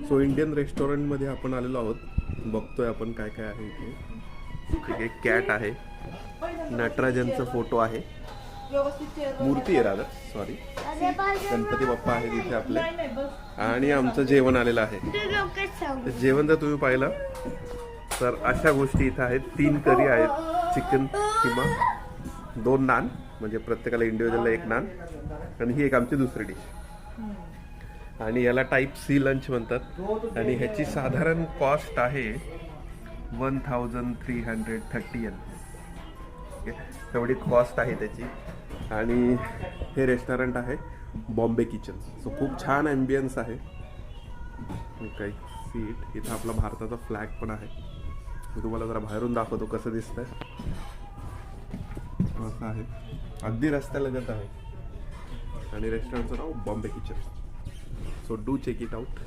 So Indian रेस्टॉरंटमध्ये आपण आलेलो आहोत. बघतोय आपण काय काय आहे इथे. इथे एक कॅट आहे, नटराजनचा फोटो आहे, मूर्ती आहे राधा, सॉरी, गणपती बाप्पा आहे तिथे आपले, आणि आमचं जेवण आलेलं आहे. जेवण जर तुम्ही पाहिलं तर अशा गोष्टी इथं आहेत. 3 करी आहेत, चिकन किमा, 2 नान, म्हणजे प्रत्येकाला इंडिव्हिज्युअल एक नान, आणि ही एक आमची दुसरी डिश. आणि याला टाईप सी लंच म्हणतात. आणि ह्याची साधारण कॉस्ट आहे 1330 yen. तेवढी कॉस्ट आहे त्याची. आणि हे रेस्टॉरंट आहे बॉम्बे किचन. सो खूप छान ॲम्बियन्स आहे. काही सीट, इथं आपला भारताचा फ्लॅग पण आहे. मी तुम्हाला जरा बाहेरून दाखवतो कसं दिसतंय. असं आहे, अगदी रस्त्यालगत आहे. आणि रेस्टॉरंटचं नाव Bombay kitchen. So do check it out.